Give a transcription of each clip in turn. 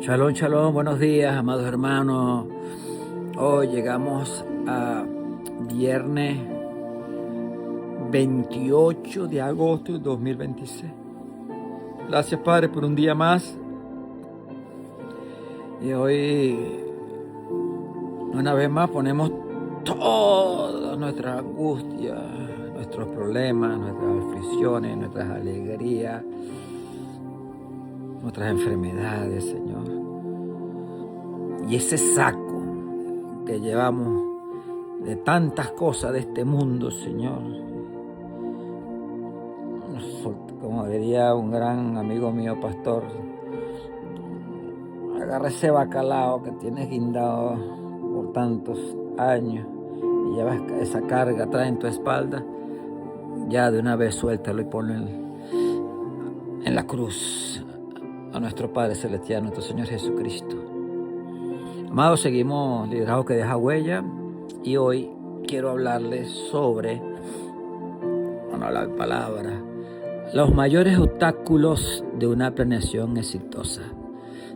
Shalom, shalom, buenos días, amados hermanos. Hoy llegamos a viernes 28 de agosto de 2026. Gracias, Padre, por un día más. Y hoy, una vez más, ponemos todas nuestras angustias, nuestros problemas, nuestras aflicciones, nuestras alegrías, nuestras enfermedades, Señor. Y ese saco que llevamos de tantas cosas de este mundo, Señor. Como diría un gran amigo mío, pastor, agarra ese bacalao que tienes guindado por tantos años y llevas esa carga atrás en tu espalda, ya de una vez suéltalo y ponlo en la cruz a nuestro Padre Celestial, nuestro Señor Jesucristo. Amados, seguimos Liderazgo que deja huella y hoy quiero hablarles sobre, la palabra, los mayores obstáculos de una planeación exitosa.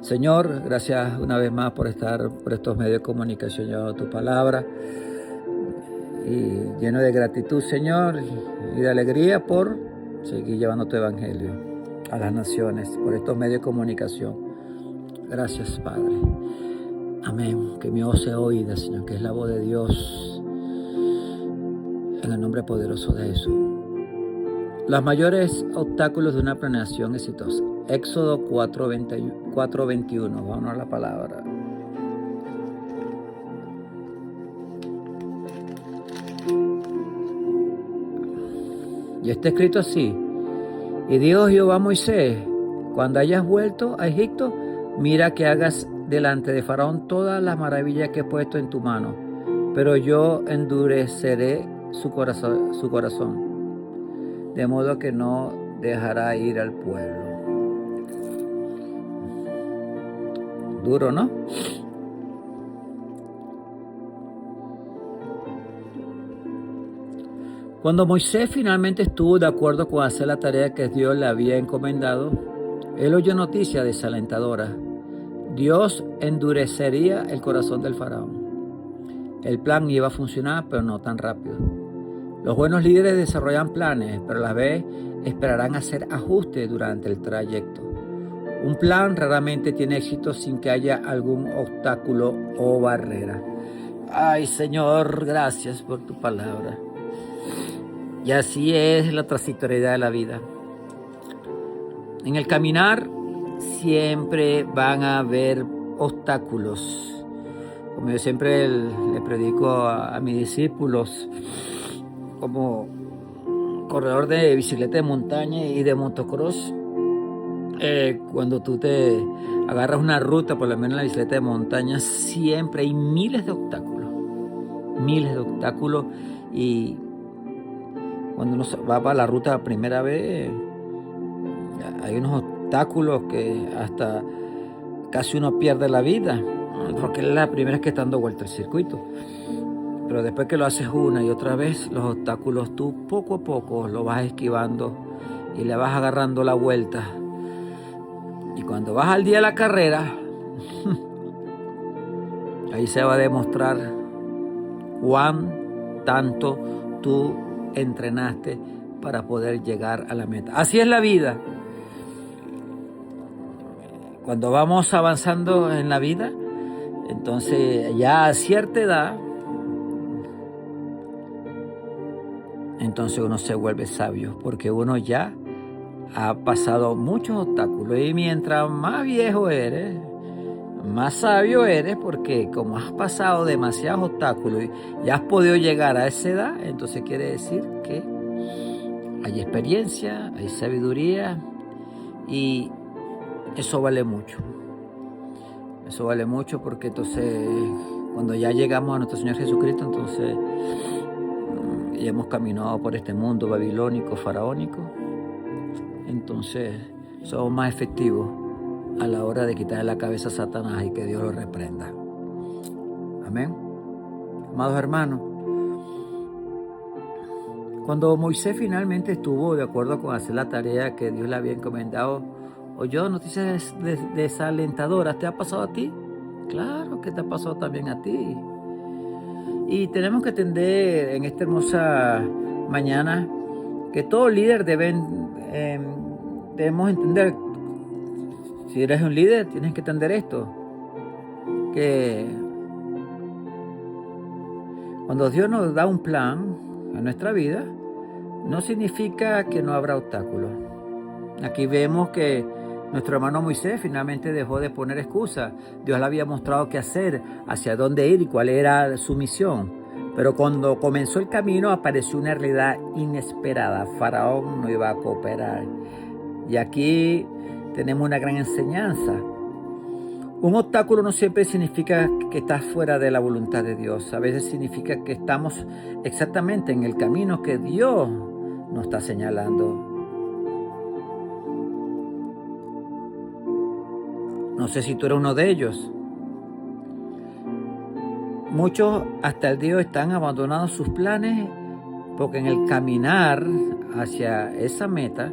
Señor, gracias una vez más por estar por estos medios de comunicación llevando tu palabra y lleno de gratitud, Señor, y de alegría por seguir llevando tu evangelio a las naciones por estos medios de comunicación. Gracias, Padre. Amén. Que mi voz sea oída, Señor, que es la voz de Dios, en el nombre poderoso de Jesús. Los mayores obstáculos de una planeación exitosa. Éxodo 4:21. Vamos a la palabra. Y está escrito así. Y dijo Jehová a Moisés: cuando hayas vuelto a Egipto, mira que hagas delante de Faraón todas las maravillas que he puesto en tu mano, pero yo endureceré su corazón, de modo que no dejará ir al pueblo. Duro, ¿no? Cuando Moisés finalmente estuvo de acuerdo con hacer la tarea que Dios le había encomendado, él oyó noticias desalentadoras. Dios endurecería el corazón del faraón. El plan iba a funcionar, pero no tan rápido. Los buenos líderes desarrollan planes, pero a la vez esperarán hacer ajustes durante el trayecto. Un plan raramente tiene éxito sin que haya algún obstáculo o barrera. Ay, Señor, gracias por tu palabra. Y así es la transitoriedad de la vida. En el caminar siempre van a haber obstáculos. Como yo siempre le predico a mis discípulos, como corredor de bicicleta de montaña y de motocross, cuando tú te agarras una ruta, por lo menos en la bicicleta de montaña, siempre hay miles de obstáculos. Y cuando uno va para la ruta la primera vez, hay unos obstáculos que hasta casi uno pierde la vida, porque es la primera vez que está dando vuelta el circuito. Pero después que lo haces una y otra vez, los obstáculos tú poco a poco los vas esquivando y le vas agarrando la vuelta. Y cuando vas al día de la carrera, ahí se va a demostrar cuán tanto tú entrenaste para poder llegar a la meta. Así es la vida. Cuando vamos avanzando en la vida, entonces ya a cierta edad, entonces uno se vuelve sabio, porque uno ya ha pasado muchos obstáculos. Y mientras más viejo eres, más sabio eres, porque como has pasado demasiados obstáculos y ya has podido llegar a esa edad, entonces quiere decir que hay experiencia, hay sabiduría, y eso vale mucho. Eso vale mucho porque entonces cuando ya llegamos a nuestro Señor Jesucristo, entonces ya hemos caminado por este mundo babilónico, faraónico, entonces somos más efectivos a la hora de quitarle la cabeza a Satanás y que Dios lo reprenda. Amén. Amados hermanos, cuando Moisés finalmente estuvo de acuerdo con hacer la tarea que Dios le había encomendado, oyó noticias desalentadoras. ¿Te ha pasado a ti? Claro que te ha pasado también a ti. Y tenemos que entender en esta hermosa mañana que todo líder debemos entender. Si eres un líder, tienes que entender esto, que cuando Dios nos da un plan en nuestra vida, no significa que no habrá obstáculos. Aquí vemos que nuestro hermano Moisés finalmente dejó de poner excusas. Dios le había mostrado qué hacer, hacia dónde ir y cuál era su misión. Pero cuando comenzó el camino apareció una realidad inesperada. Faraón no iba a cooperar. Y aquí tenemos una gran enseñanza. Un obstáculo no siempre significa que estás fuera de la voluntad de Dios. A veces significa que estamos exactamente en el camino que Dios nos está señalando. No sé si tú eres uno de ellos. Muchos hasta el día de hoy están abandonando sus planes porque en el caminar hacia esa meta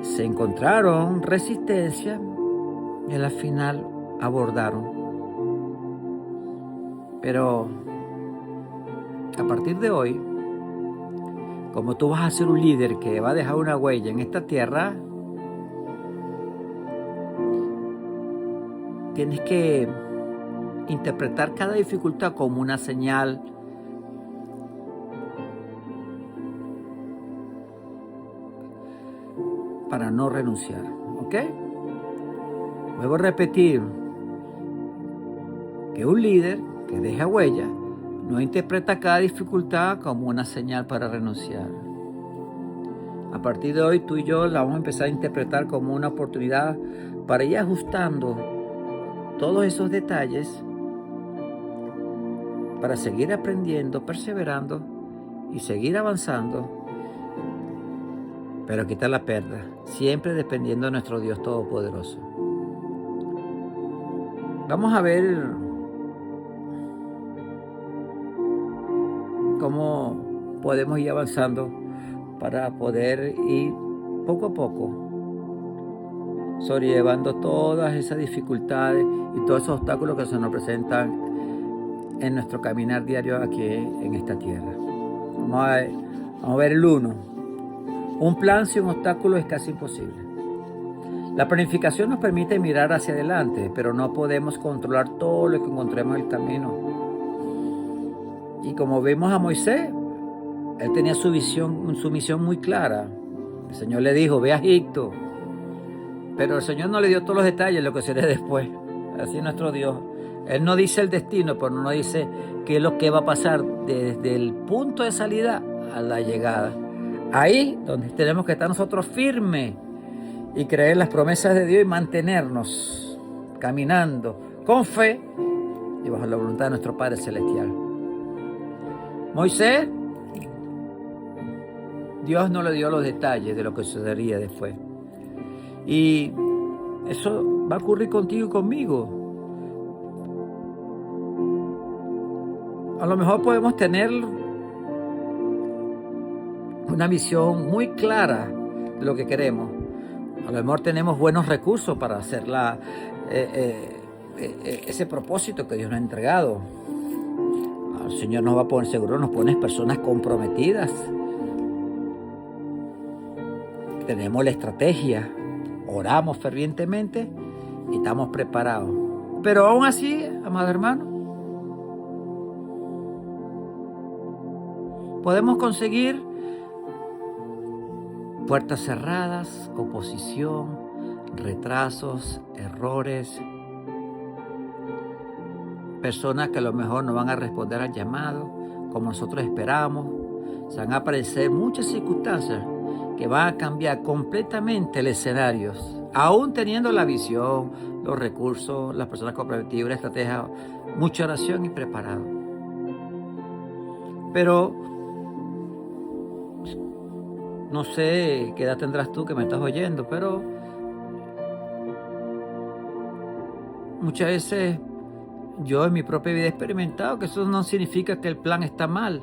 se encontraron resistencia y al final abordaron. Pero a partir de hoy, como tú vas a ser un líder que va a dejar una huella en esta tierra, tienes que interpretar cada dificultad como una señal para no renunciar, ¿ok? Vuelvo a repetir que un líder que deja huella no interpreta cada dificultad como una señal para renunciar. A partir de hoy tú y yo la vamos a empezar a interpretar como una oportunidad para ir ajustando todos esos detalles para seguir aprendiendo, perseverando y seguir avanzando, pero quitar la pérdida, siempre dependiendo de nuestro Dios Todopoderoso. Vamos a ver cómo podemos ir avanzando para poder ir poco a poco sobrellevando todas esas dificultades y todos esos obstáculos que se nos presentan en nuestro caminar diario aquí en esta tierra. Vamos a ver el 1. Un plan sin obstáculos es casi imposible. La planificación nos permite mirar hacia adelante, pero no podemos controlar todo lo que encontremos en el camino. Y como vimos a Moisés, él tenía su misión muy clara. El Señor le dijo, ve a Egipto. Pero el Señor no le dio todos los detalles de lo que sería después. Así es nuestro Dios. Él no dice el destino, pero no dice qué es lo que va a pasar desde el punto de salida a la llegada. Ahí donde tenemos que estar nosotros firmes y creer en las promesas de Dios y mantenernos caminando con fe y bajo la voluntad de nuestro Padre Celestial. Moisés, Dios no le dio los detalles de lo que sucedería después. Y eso va a ocurrir contigo y conmigo. A lo mejor podemos tener una visión muy clara de lo que queremos. A lo mejor tenemos buenos recursos para hacer ese propósito que Dios nos ha entregado. El Señor nos va a poner seguro, nos pone personas comprometidas. Tenemos la estrategia, oramos fervientemente y estamos preparados. Pero aún así, amado hermano, podemos conseguir puertas cerradas, oposición, retrasos, errores, personas que a lo mejor no van a responder al llamado como nosotros esperamos. Se van a aparecer muchas circunstancias que van a cambiar completamente el escenario, aún teniendo la visión, los recursos, las personas comprometidas, la estrategia, mucha oración y preparado. Pero no sé qué edad tendrás tú que me estás oyendo, pero muchas veces yo en mi propia vida he experimentado que eso no significa que el plan está mal.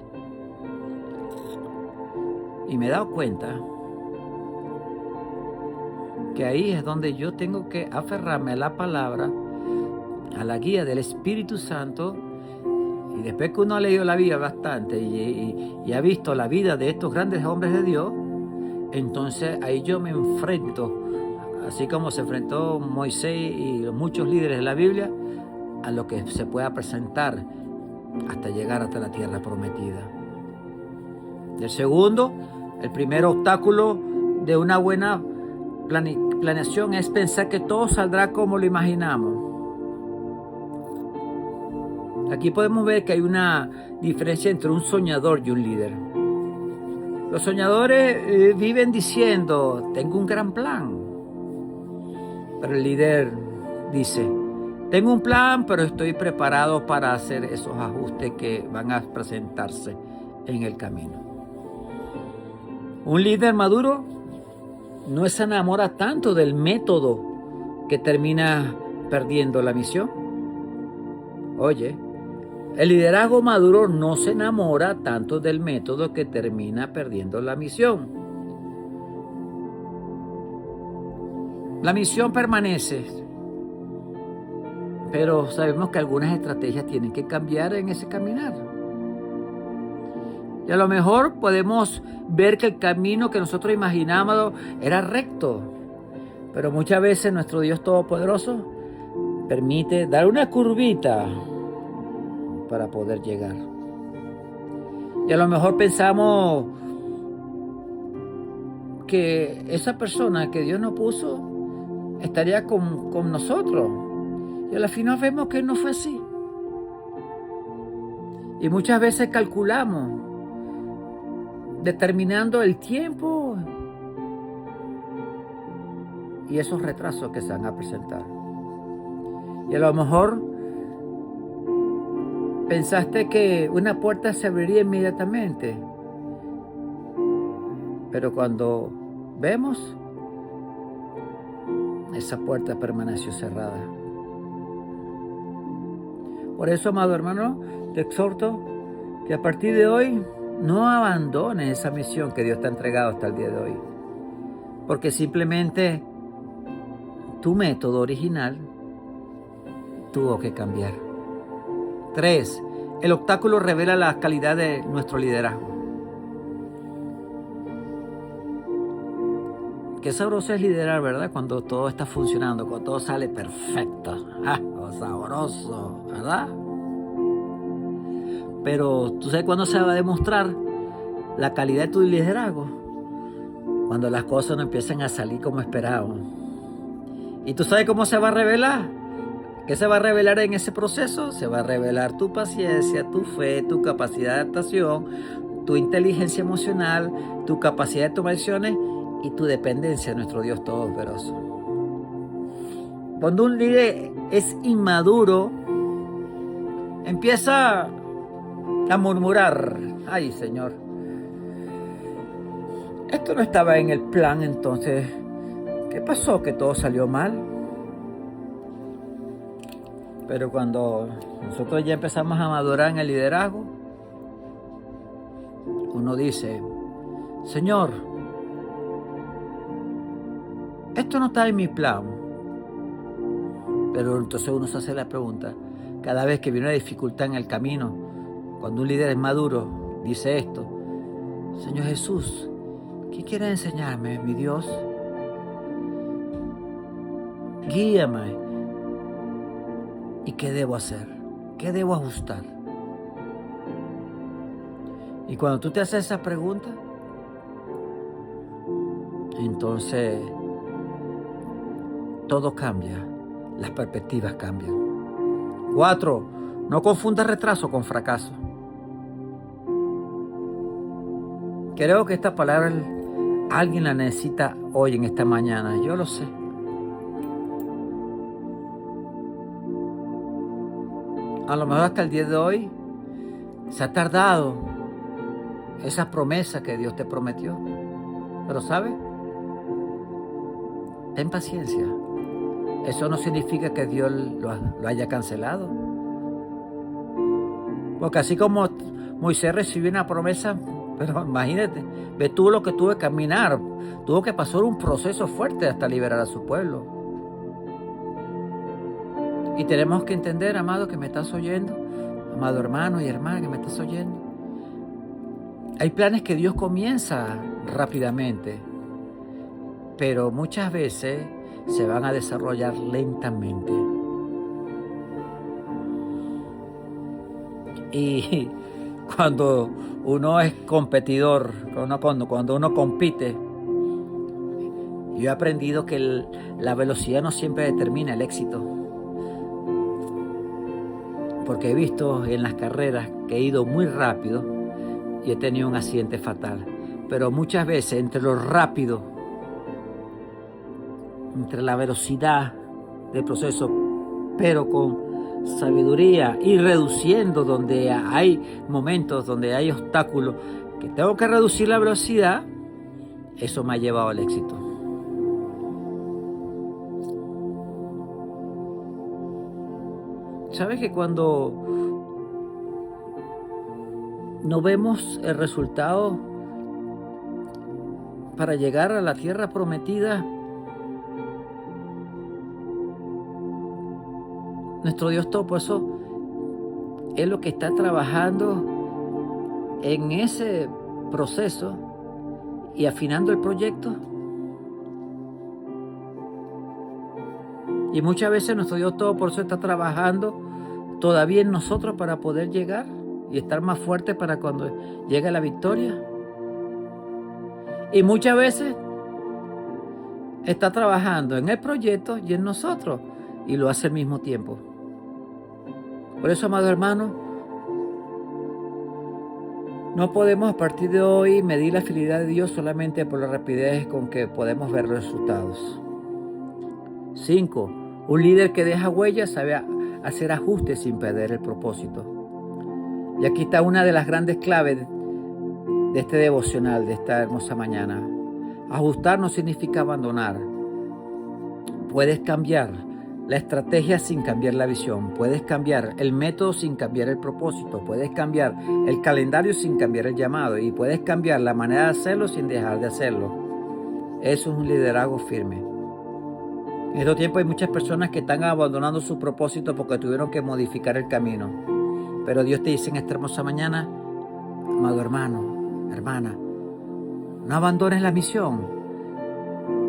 Y me he dado cuenta que ahí es donde yo tengo que aferrarme a la palabra, a la guía del Espíritu Santo. Y después que uno ha leído la Biblia bastante y ha visto la vida de estos grandes hombres de Dios, entonces ahí yo me enfrento, así como se enfrentó Moisés y muchos líderes de la Biblia, a lo que se pueda presentar hasta llegar hasta la tierra prometida. El segundo, el primer obstáculo de una buena planeación es pensar que todo saldrá como lo imaginamos. Aquí podemos ver que hay una diferencia entre un soñador y un líder. Los soñadores viven diciendo, tengo un gran plan. Pero el líder dice, tengo un plan, pero estoy preparado para hacer esos ajustes que van a presentarse en el camino. Un líder maduro no se enamora tanto del método que termina perdiendo la misión. Oye, el liderazgo maduro no se enamora tanto del método que termina perdiendo la misión. La misión permanece, pero sabemos que algunas estrategias tienen que cambiar en ese caminar. Y a lo mejor podemos ver que el camino que nosotros imaginábamos era recto, pero muchas veces nuestro Dios Todopoderoso permite dar una curvita para poder llegar. Y a lo mejor pensamos que esa persona que Dios nos puso estaría con nosotros. Y al final vemos que no fue así. Y muchas veces calculamos, determinando el tiempo y esos retrasos que se van a presentar. Y a lo mejor pensaste que una puerta se abriría inmediatamente, pero cuando vemos, esa puerta permaneció cerrada. Por eso, amado hermano, te exhorto que a partir de hoy no abandones esa misión que Dios te ha entregado hasta el día de hoy, porque simplemente tu método original tuvo que cambiar. 3. El obstáculo revela la calidad de nuestro liderazgo. Qué sabroso es liderar, ¿verdad? Cuando todo está funcionando, cuando todo sale perfecto. Oh, sabroso, ¿verdad? Pero ¿tú sabes cuándo se va a demostrar la calidad de tu liderazgo? Cuando las cosas no empiezan a salir como esperábamos. ¿Y tú sabes cómo se va a revelar? ¿Qué se va a revelar en ese proceso? Se va a revelar tu paciencia, tu fe, tu capacidad de adaptación, tu inteligencia emocional, tu capacidad de tomar decisiones y tu dependencia de nuestro Dios Todopoderoso. Cuando un líder es inmaduro, empieza a murmurar, ay Señor, esto no estaba en el plan, entonces, ¿qué pasó? ¿Que todo salió mal? Pero cuando nosotros ya empezamos a madurar en el liderazgo, uno dice, Señor, esto no está en mi plan. Pero entonces uno se hace la pregunta, cada vez que viene una dificultad en el camino, cuando un líder es maduro, dice esto, Señor Jesús, ¿qué quieres enseñarme, mi Dios? Guíame. ¿Y qué debo hacer? ¿Qué debo ajustar? Y cuando tú te haces esa pregunta, entonces todo cambia, las perspectivas cambian. 4. No confundas retraso con fracaso. Creo que esta palabra alguien la necesita hoy en esta mañana, yo lo sé. A lo mejor hasta el día de hoy se ha tardado esa promesa que Dios te prometió. Pero ¿sabes? Ten paciencia. Eso no significa que Dios lo haya cancelado. Porque así como Moisés recibió una promesa Pero imagínate, ve tú lo que tuvo que caminar, tuvo que pasar un proceso fuerte hasta liberar a su pueblo. Y tenemos que entender, amado, que me estás oyendo, amado hermano y hermana que me estás oyendo. Hay planes que Dios comienza rápidamente, pero muchas veces se van a desarrollar lentamente. Y cuando uno es competidor, cuando uno compite, yo he aprendido que la velocidad no siempre determina el éxito. Porque he visto en las carreras que he ido muy rápido y he tenido un accidente fatal. Pero muchas veces entre lo rápido, entre la velocidad del proceso, pero con sabiduría y reduciendo donde hay momentos, donde hay obstáculos, que tengo que reducir la velocidad, eso me ha llevado al éxito. ¿Sabes que cuando no vemos el resultado para llegar a la tierra prometida, nuestro Dios Todopoderoso es lo que está trabajando en ese proceso y afinando el proyecto? Y muchas veces nuestro Dios Todopoderoso está trabajando todavía en nosotros para poder llegar y estar más fuerte para cuando llegue la victoria. Y muchas veces está trabajando en el proyecto y en nosotros, y lo hace al mismo tiempo. Por eso, amado hermano, no podemos a partir de hoy medir la fidelidad de Dios solamente por la rapidez con que podemos ver los resultados. 5. Un líder que deja huellas sabe hacer ajustes sin perder el propósito. Y aquí está una de las grandes claves de este devocional, de esta hermosa mañana. Ajustar no significa abandonar. Puedes cambiar la estrategia sin cambiar la visión. Puedes cambiar el método sin cambiar el propósito. Puedes cambiar el calendario sin cambiar el llamado. Y puedes cambiar la manera de hacerlo sin dejar de hacerlo. Eso es un liderazgo firme. En estos tiempos hay muchas personas que están abandonando su propósito porque tuvieron que modificar el camino. Pero Dios te dice en esta hermosa mañana, amado hermano, hermana, no abandones la misión.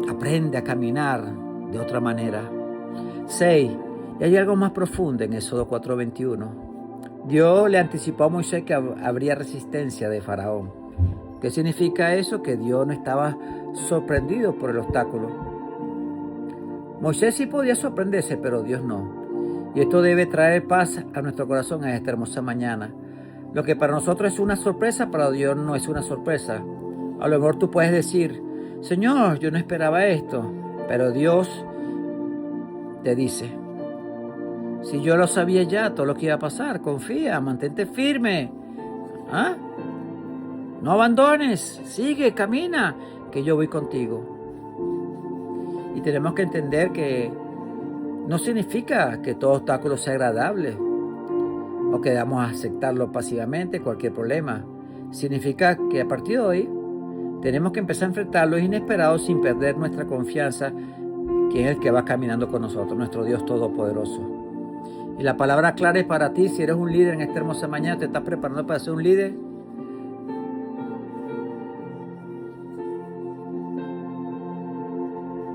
Aprende a caminar de otra manera. 6. Y hay algo más profundo en Éxodo 4:21. Dios le anticipó a Moisés que habría resistencia de Faraón. ¿Qué significa eso? Que Dios no estaba sorprendido por el obstáculo. Moisés sí podía sorprenderse, pero Dios no. Y esto debe traer paz a nuestro corazón en esta hermosa mañana. Lo que para nosotros es una sorpresa, para Dios no es una sorpresa. A lo mejor tú puedes decir, Señor, yo no esperaba esto. Pero Dios te dice, si yo lo sabía ya, todo lo que iba a pasar, confía, mantente firme. ¿Ah? No abandones, sigue, camina, que yo voy contigo. Y tenemos que entender que no significa que todo obstáculo sea agradable o que debamos aceptarlo pasivamente, cualquier problema. Significa que a partir de hoy tenemos que empezar a enfrentar los inesperados sin perder nuestra confianza, que es el que va caminando con nosotros, nuestro Dios Todopoderoso. Y la palabra clara es para ti, si eres un líder en esta hermosa mañana, te estás preparando para ser un líder.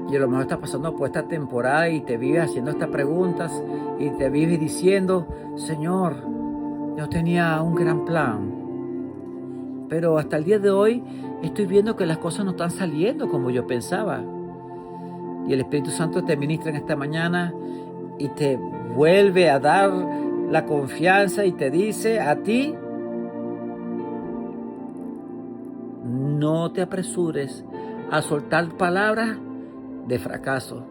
Y a lo mejor estás pasando por esta temporada y te vives haciendo estas preguntas y te vives diciendo, Señor, yo tenía un gran plan, pero hasta el día de hoy estoy viendo que las cosas no están saliendo como yo pensaba. Y el Espíritu Santo te ministra en esta mañana y te vuelve a dar la confianza y te dice a ti, no te apresures a soltar palabras de fracaso.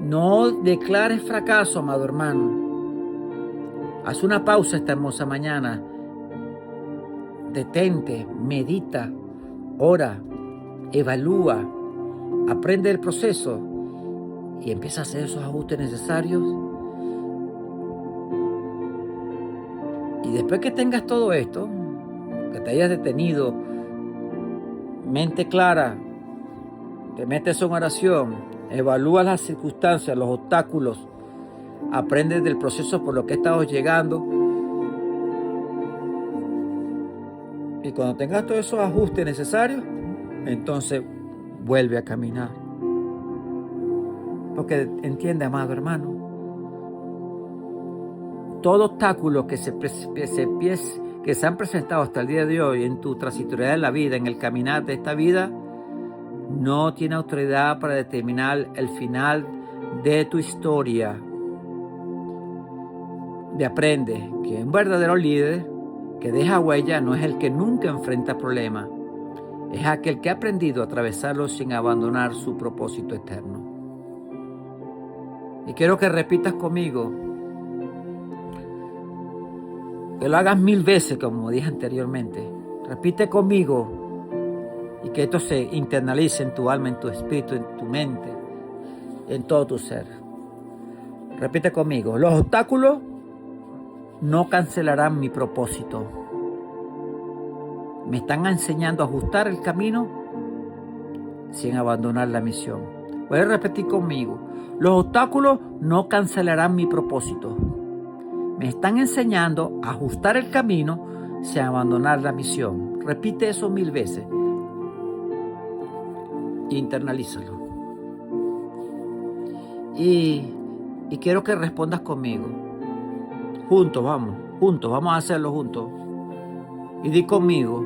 No declares fracaso, amado hermano. Haz una pausa esta hermosa mañana. Detente, medita, ora, evalúa, aprende el proceso y empieza a hacer esos ajustes necesarios. Y después que tengas todo esto, que te hayas detenido, mente clara, te metes en oración, evalúas las circunstancias, los obstáculos, aprendes del proceso por lo que he estado llegando. Y cuando tengas todos esos ajustes necesarios, entonces vuelve a caminar. Porque entiende, amado hermano, todo obstáculo que se han presentado hasta el día de hoy en tu transitoriedad de la vida, en el caminar de esta vida, no tiene autoridad para determinar el final de tu historia. De aprende que un verdadero líder que deja huella no es el que nunca enfrenta problemas, es aquel que ha aprendido a atravesarlos sin abandonar su propósito eterno. Y quiero que repitas conmigo, que lo hagas 1000 veces, como dije anteriormente. Repite conmigo y que esto se internalice en tu alma, en tu espíritu, en tu mente, en todo tu ser. Repite conmigo, los obstáculos no cancelarán mi propósito. Me están enseñando a ajustar el camino sin abandonar la misión. Puedes repetir conmigo, los obstáculos no cancelarán mi propósito. Me están enseñando a ajustar el camino sin abandonar la misión. Repite eso 1000 veces. Internalízalo. Y quiero que respondas conmigo. Juntos, vamos a hacerlo juntos. Y di conmigo,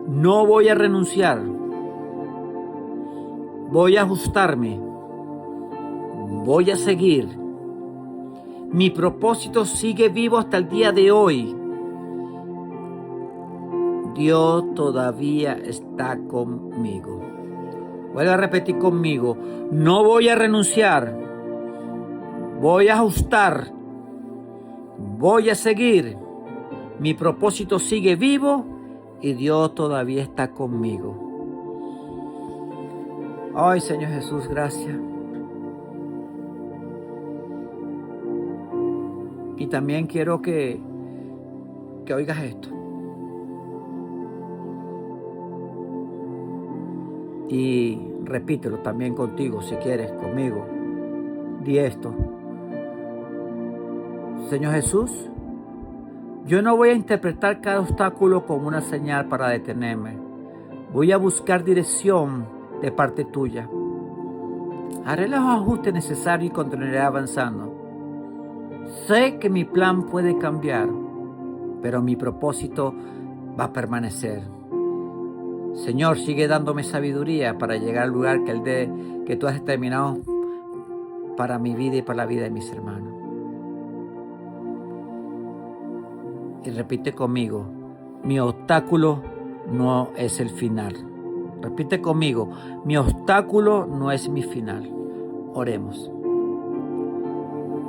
no voy a renunciar. Voy a ajustarme. Voy a seguir. Mi propósito sigue vivo hasta el día de hoy. Dios todavía está conmigo. Vuelve a repetir conmigo. No voy a renunciar. Voy a ajustar. Voy a seguir. Mi propósito sigue vivo y Dios todavía está conmigo. Ay, Señor Jesús, gracias. Y también quiero que oigas esto. Y repítelo también contigo, si quieres, conmigo. Di esto. Señor Jesús, yo no voy a interpretar cada obstáculo como una señal para detenerme. Voy a buscar dirección de parte tuya. Haré los ajustes necesarios y continuaré avanzando. Sé que mi plan puede cambiar, pero mi propósito va a permanecer. Señor, sigue dándome sabiduría para llegar al lugar que tú has determinado para mi vida y para la vida de mis hermanos. Y repite conmigo, mi obstáculo no es el final. Repite conmigo, mi obstáculo no es mi final. Oremos.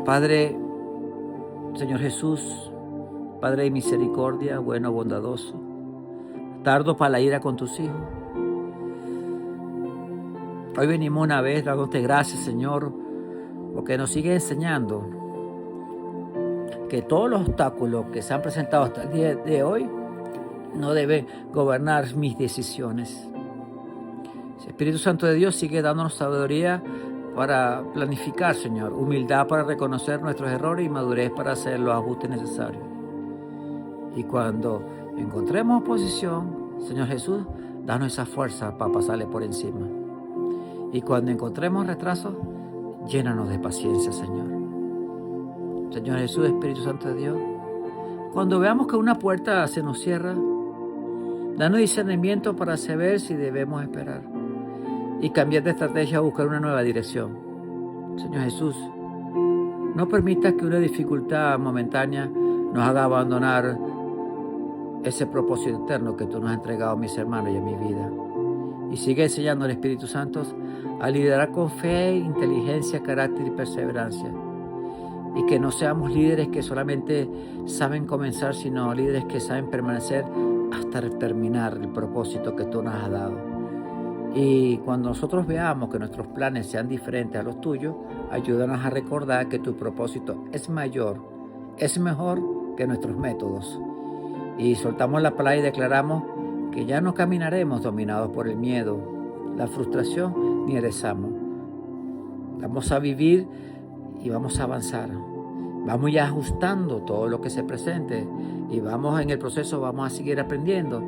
Padre, Señor Jesús, Padre de misericordia, bueno, bondadoso, tardo para la ira con tus hijos. Hoy venimos una vez dándote gracias, Señor, porque nos sigue enseñando que todos los obstáculos que se han presentado hasta el día de hoy no deben gobernar mis decisiones. El Espíritu Santo de Dios sigue dándonos sabiduría para planificar, Señor, humildad para reconocer nuestros errores y madurez para hacer los ajustes necesarios. Y cuando encontremos oposición, Señor Jesús, danos esa fuerza para pasarle por encima. Y cuando encontremos retrasos, llénanos de paciencia, Señor. Señor Jesús, Espíritu Santo de Dios, cuando veamos que una puerta se nos cierra, danos discernimiento para saber si debemos esperar y cambiar de estrategia a buscar una nueva dirección. Señor Jesús, no permitas que una dificultad momentánea nos haga abandonar ese propósito eterno que tú nos has entregado a mis hermanos y a mi vida. Y sigue enseñando al Espíritu Santo a liderar con fe, inteligencia, carácter y perseverancia. Y que no seamos líderes que solamente saben comenzar, sino líderes que saben permanecer hasta terminar el propósito que tú nos has dado. Y cuando nosotros veamos que nuestros planes sean diferentes a los tuyos, ayúdanos a recordar que tu propósito es mayor, es mejor que nuestros métodos. Y soltamos la palabra y declaramos que ya no caminaremos dominados por el miedo, la frustración ni el desánimo. Vamos a vivir y vamos a avanzar. Vamos ya ajustando todo lo que se presente y vamos en el proceso, vamos a seguir aprendiendo.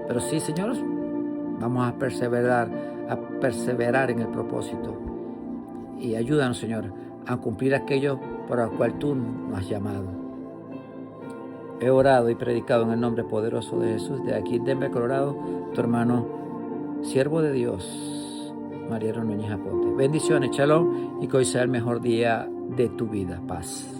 Pero sí, Señor, vamos a perseverar en el propósito. Y ayúdanos, Señor, a cumplir aquello por el cual tú nos has llamado. He orado y predicado en el nombre poderoso de Jesús. De aquí, Denver, Colorado, tu hermano, siervo de Dios, Mariano Núñez Aponte. Bendiciones, shalom, y que hoy sea el mejor día de tu vida. Paz.